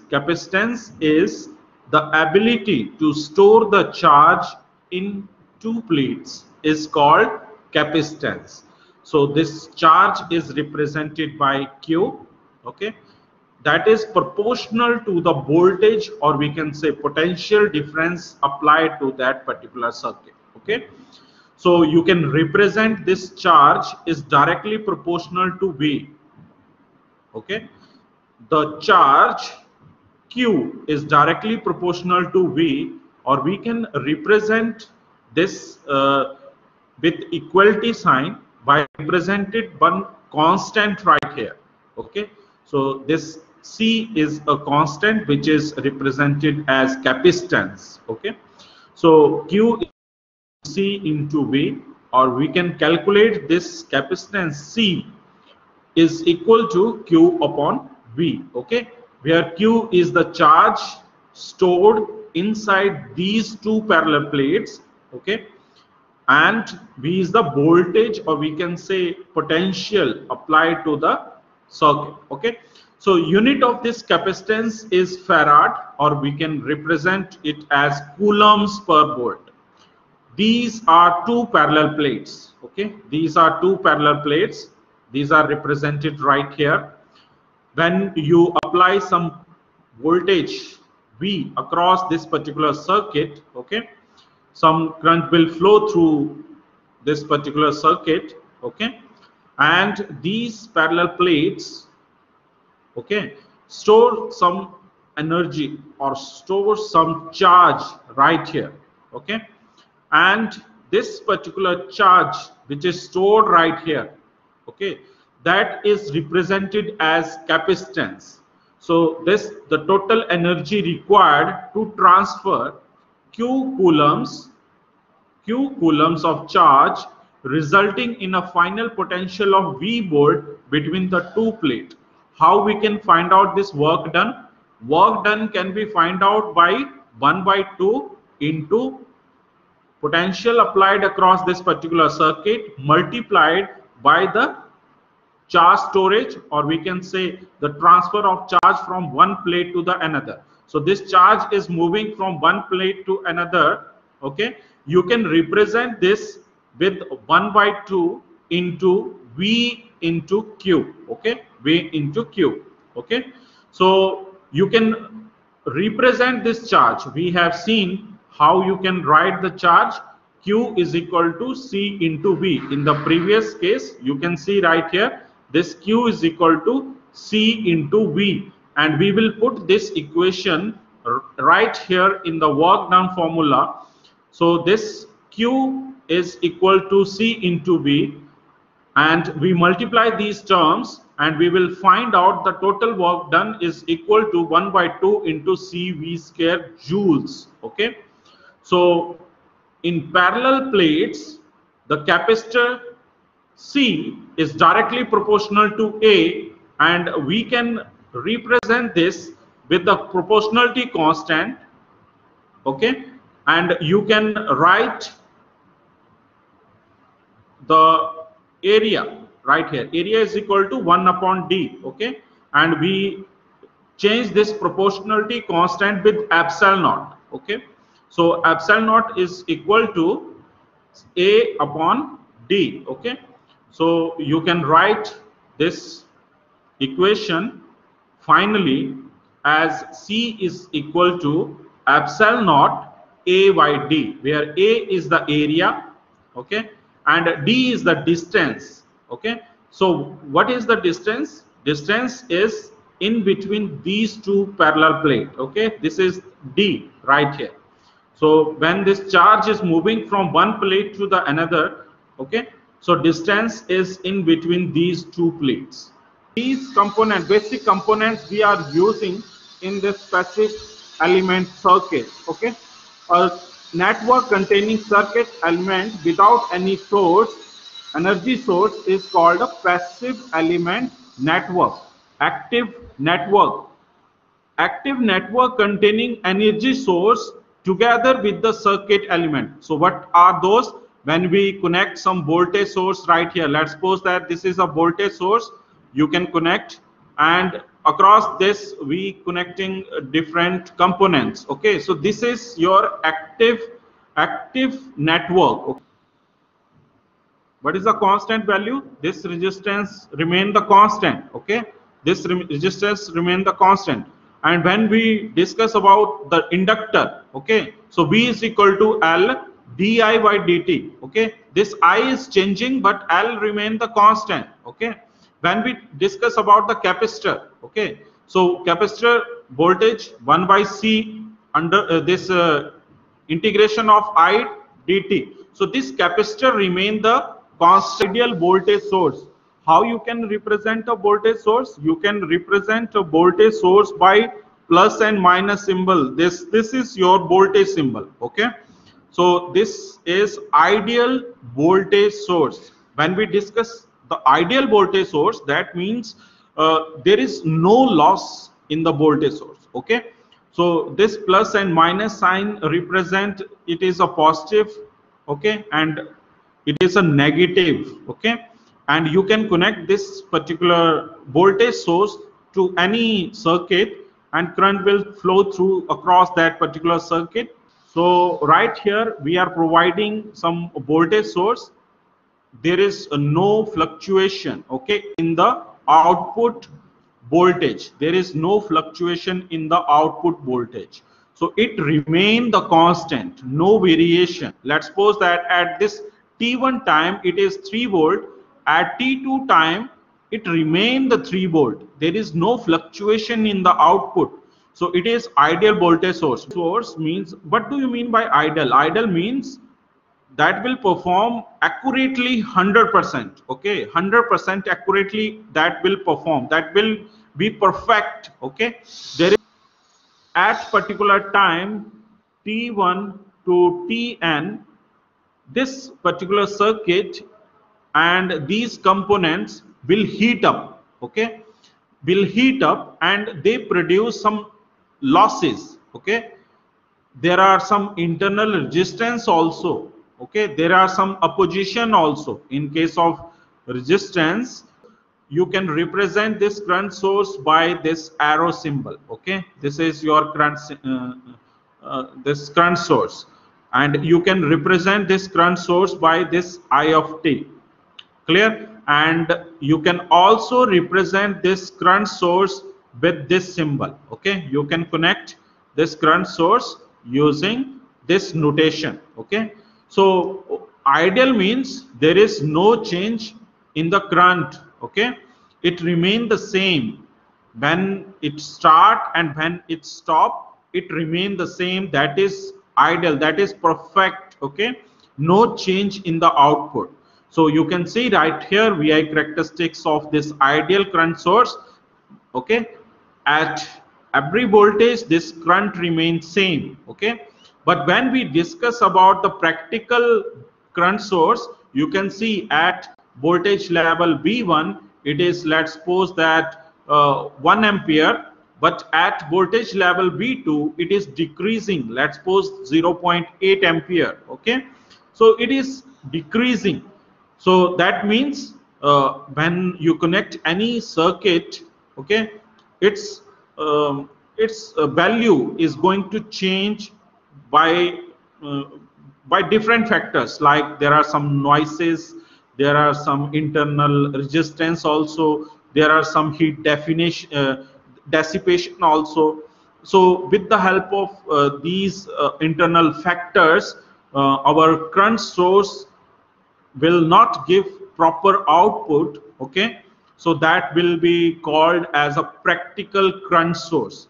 capacitance is the ability to store the charge in two plates is called capacitance. So this charge is represented by Q, okay, that is proportional to the voltage, or we can say potential difference applied to that particular circuit, okay. So you can represent this charge is directly proportional to V, okay. The charge Q is directly proportional to V, or we can represent this with equality sign by represented one constant right here, okay. So this C is a constant which is represented as capacitance, okay. So Q is C into V, or we can calculate this capacitance C is equal to Q upon V, okay, where Q is the charge stored inside these two parallel plates, okay, and V is the voltage, or we can say potential applied to the circuit, okay. So unit of this capacitance is farad, or we can represent it as coulombs per volt. These are two parallel plates, okay. These are two parallel plates. These are represented right here. When you apply some voltage V across this particular circuit, okay, some current will flow through this particular circuit, okay, and these parallel plates, okay, store some energy or store some charge right here, okay, and this particular charge which is stored right here, okay, that is represented as capacitance. So this the total energy required to transfer Q coulombs of charge, resulting in a final potential of V volt between the two plates. How we can find out this work done? Work done can be find out by 1/2 into potential applied across this particular circuit multiplied by the charge storage, or we can say the transfer of charge from one plate to the another. So this charge is moving from one plate to another, okay. You can represent this with 1/2 into V into Q, okay, V into Q, okay. So you can represent this charge. We have seen how you can write the charge. Q is equal to C into V. In the previous case, you can see right here, this Q is equal to C into V, and we will put this equation right here in the work done formula. So this Q is equal to C into V, and we multiply these terms, and we will find out the total work done is equal to 1/2 into CV square joules, okay. So in parallel plates, the capacitor C is directly proportional to A, and we can represent this with the proportionality constant, okay, and you can write the area right here. Area is equal to 1/d, okay, and we change this proportionality constant with epsilon naught, okay. So epsilon naught is equal to A upon D, okay. So you can write this equation finally as C is equal to epsilon naught A by D, where A is the area, okay, and D is the distance, okay. So what is the distance? Distance is in between these two parallel plates, okay. This is D right here. So when this charge is moving from one plate to the another, okay, so distance is in between these two plates. These components, basic components we are using in this passive element circuit, okay. A network containing circuit element without any source, energy source, is called a passive element network. Active network containing energy source together with the circuit element. So what are those? When we connect some voltage source right here, let's suppose that this is a voltage source, you can connect, and across this we connecting different components. Okay, so this is your active network. Okay. What is the constant value? This resistance remain the constant. Okay, this resistance remain the constant. And when we discuss about the inductor, okay, so V is equal to L di by dt. Okay, this I is changing but L remain the constant. Okay, when we discuss about the capacitor, okay, so capacitor voltage 1 by C under this integration of I dt. So this capacitor remain the constant ideal voltage source. How you can represent a voltage source? You can represent a voltage source by plus and minus symbol. This is your voltage symbol. Okay, so this is ideal voltage source. When we discuss the ideal voltage source, that means there is no loss in the voltage source. Okay, so this plus and minus sign represent it is a positive, okay, and it is a negative. Okay, and you can connect this particular voltage source to any circuit and current will flow through across that particular circuit. So right here we are providing some voltage source. There is no fluctuation, okay, in the output voltage. There is no fluctuation in the output voltage, so it remain the constant, no variation. Let's suppose that at this T1 time it is 3 volt, at T2 time it remain the 3 volt. There is no fluctuation in the output, so it is ideal voltage source. Source means, what do you mean by ideal? Ideal means that will perform accurately 100%. Okay, 100% accurately that will perform, that will be perfect. Okay, there is at particular time T1 to Tn, this particular circuit and these components will heat up. Okay, will heat up and they produce some losses. Okay, there are some internal resistance also. Okay, there are some opposition also. In case of resistance, you can represent this current source by this arrow symbol. Okay, this is your current this current source, and you can represent this current source by this I of t. Clear? And you can also represent this current source with this symbol. Okay, you can connect this current source using this notation. Okay, so ideal means there is no change in the current. Okay, it remain the same when it start and when it stop, it remain the same. That is ideal, that is perfect. Okay, no change in the output. So you can see right here VI characteristics of this ideal current source. Okay, at every voltage this current remains same. Okay, but when we discuss about the practical current source, you can see at voltage level V1 it is, let's suppose that 1 ampere, but at voltage level V2 it is decreasing, let's suppose 0.8 ampere. Okay, so it is decreasing. So that means when you connect any circuit, okay, its value is going to change by different factors, like there are some noises, there are some internal resistance also, there are some heat dissipation also. So with the help of these internal factors, our current source will not give proper output. Okay, so that will be called as a practical current source.